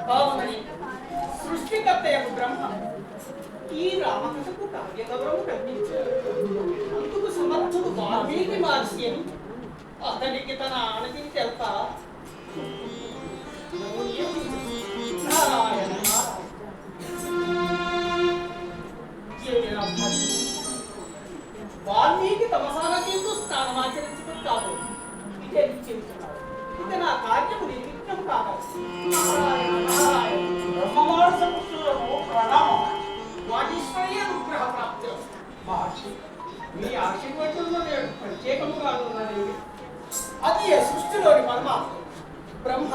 కావునని సృష్టికర్తయకు బ్రహ్మ ఈ రామకథకు కావ్యగౌరవం కల్పించారు. అందుకు సమర్థుడు వాల్మీకి మహర్షి అతనికి తన ఆనతిని తెలుప నారాయణ వాల్మీకి తమసానకు స్నానమాచరించడం కాదు, ఇదే నిశ్చయించున్నాడు. ఇక నా కార్యము నిర్విఘ్నం కాదు. వాటీశ్వర్య అనుగ్రహ ప్రాప్తి మహర్షి, మీ ఆశీర్వచనంలో నేను ప్రత్యేకముగా ఉన్నది. అది సృష్టిలోని పరమాత్మ బ్రహ్మ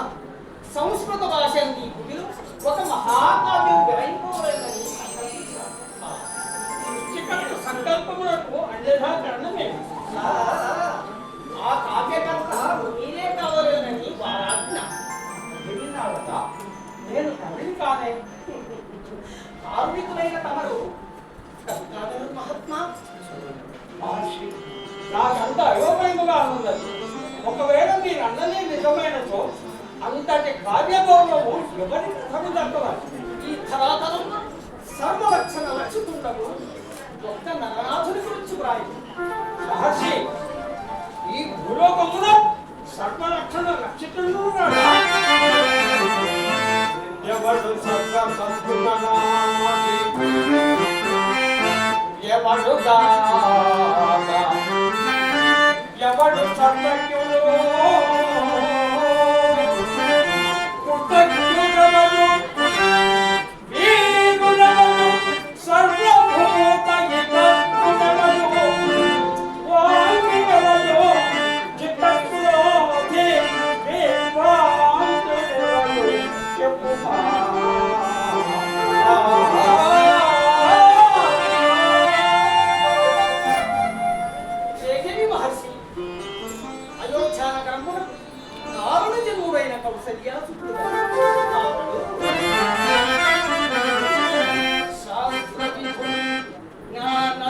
సంస్కృత భాష ఈ భూమిలో ఒక మహాకావ్యం గ్రహింపబడిందని సంకల్పించారు. సృష్టికర్త సంకల్పములకు అన్యథా కారణమే. ఆ కావ్యకర్త మీరే కావాలని వారాజ్ఞ. నేను కవిని కానే. కార్మికులైన తమరు కవికాదరు మహాత్మా. మహర్షి, నాకంత అయోమయముగా ఉన్నది. ఒకవేళ మీరు అన్నదే నిజమైనతో అంతటి కార్యగౌరవము ఎవరి కథకు దక్కవాలి? ఈ ధరాతలంలో సర్వలక్షణ లక్షితుండవు ఒక్క నరనాథుని గురించి వ్రాయి. మహర్షి, ఈ భూలోకమున సర్వలక్షణ లక్షితుడు ఎవడు సర్వ సంస్కృతనామతి ఎవడుగా ఎవడు సర్వజ్ఞుడు కృతజ్ఞుడవడు వీరుడవడు సర్వభూత హితముడవడు వాయువలయో చిత్తక్రోధి విద్వాంసుడవడు చెప్పుమా. మహర్షి అయోధ్యానగరమున కారణ జన్ముడైన కౌసల్యాసుడు శాస్త్ర విధుడు జ్ఞాన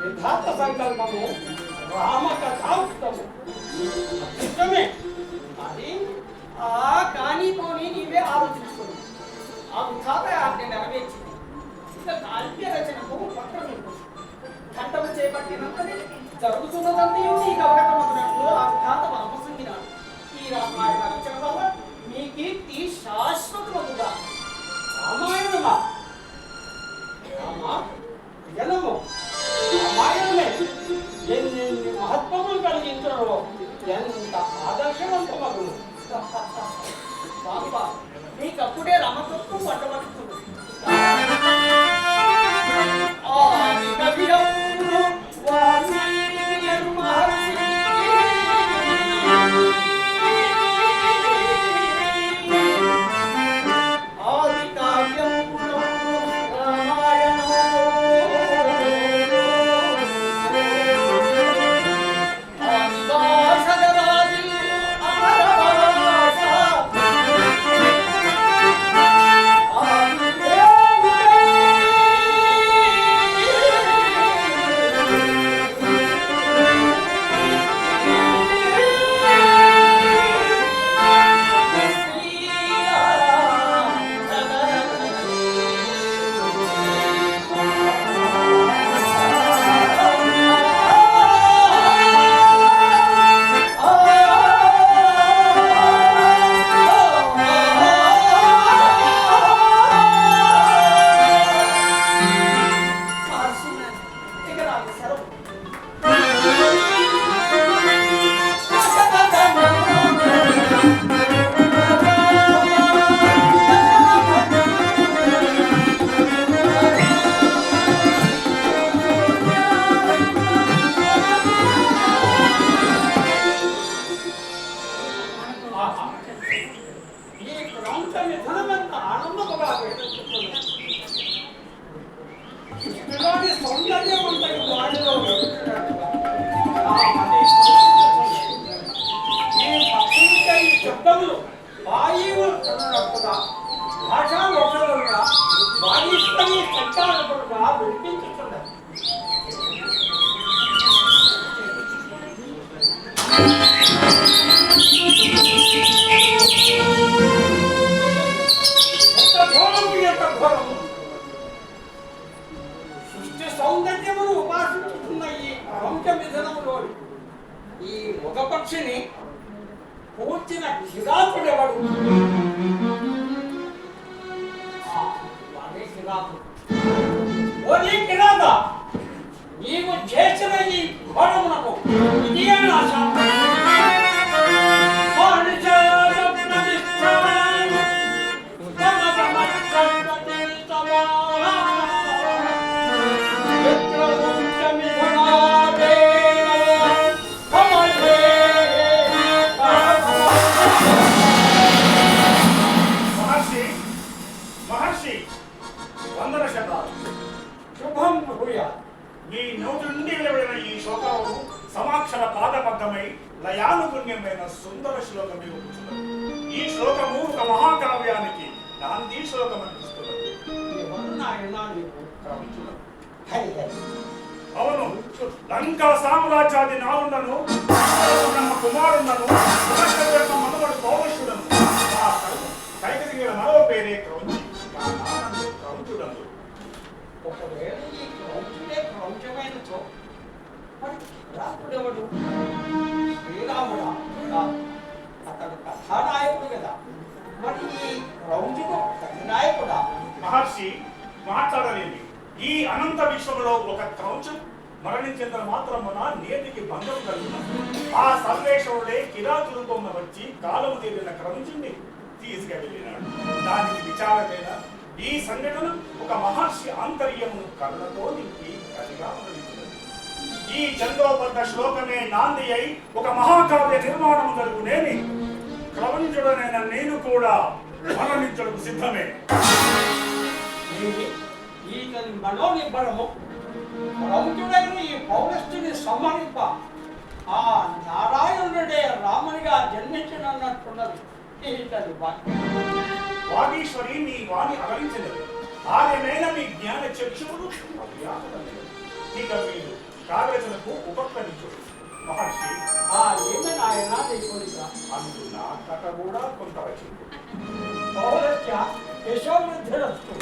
విధాత సంకల్పము రామకథాంతము ఇష్టమే. అది కానీ పోనీ నీవే ఆలోచించుకుని ఆ విధాత ఆజ్ఞ నెరవేర్చింది. ఇక కావ్య రచనకు పట్టణం ఘట్టము చేపట్టినంతనే జరుగుతున్నదంతయు నీకు అవగతమవుతున్నట్లు ఆ విధాత మనపసంగినాడు. ఈ రామాయణ రచన వల్ల మీ కీర్తి శాశ్వతమవుగా. రామాయణమా? ఈ సంచారకుడుగా వినిపించుతున్నది. ఎంత ఘోరము, ఎంత ఘోరము! సృష్టి సౌందర్యమును ఉపాసించుతున్న ఈ ప్రపంచ విధానంలో ఈ మగపక్షిని పూర్చిన కిరాతుడెవడు? ఓ కిరాత, నీవు చేసిన ఈ ఘోరమునకు ఇదే నా శాపం. ఈ నోటి నుండి వెలువడిన ఈ శ్లోకము సమాక్షర పాదబద్ధమై లయానుగుణ్యమైన సుందర శ్లోకమే కూర్చున్నది. ఈ శ్లోకము ఒక మహాకావ్యానికి నాంది శ్లోకం అనిపిస్తున్నది. అవును, లంకా సామ్రాజ్యాది నాలుండను కుమారుండను మనవడు పౌరుషుడను కైకసిగిన మరో పేరే క్రౌంచి క్రౌంచుడను. ఒకవేళ ఈ క్రౌంచుడే క్రౌంచమైనచో మరి రాముడెవడు? శ్రీరాముడా? అతడు కథానాయకుడు కదా, మరి ఈ క్రౌంచుడు కథనాయకుడా? మహర్షి మాట్లాడలేని ఈ అనంత విశ్వంలో ఒక క్రౌంచం మరణించేంత మాత్రమున నేటికి భంగం కలుగుతుంది. ఆ సర్వేశ్వరుడే కిరాతులు బొమ్మ వచ్చి కాలము తీరిన క్రౌంచుని తీసుకెళ్ళినాడు. దానికి విచారమైన ఈ సంఘటన ఒక మహర్షి ఆంతర్యమును కళ్ళతో నింపి కథగా మరణించినది. ఈ చందోబద్ధ శ్లోకమే నాంది అయి ఒక మహాకావ్య నిర్మాణం జరుగునేని క్రౌంచుడనైన నేను కూడా మరణించడానికి సిద్ధమే. ఈతని మనోనిబ్బరము క్రౌంచుడైన ఈ పౌరస్తుని సమ్మనింప ఆ నారాయణుడే రామునిగా జన్మించనున్నట్టున్నది ఈతని వాక్యం. వాగీశ్వరి నీ వాణి అగలించినది. ఆమెమైన మీ జ్ఞాన చక్షువులు ఇక మీరు కావ్యతలకు ఉపక్రమించుడు. మహర్షి ఏమైనా ఆయన తీసుకునిగా అందున కథ కూడా కొంత వచ్చింది. పౌరస్య యశోవృద్ధిరస్తు.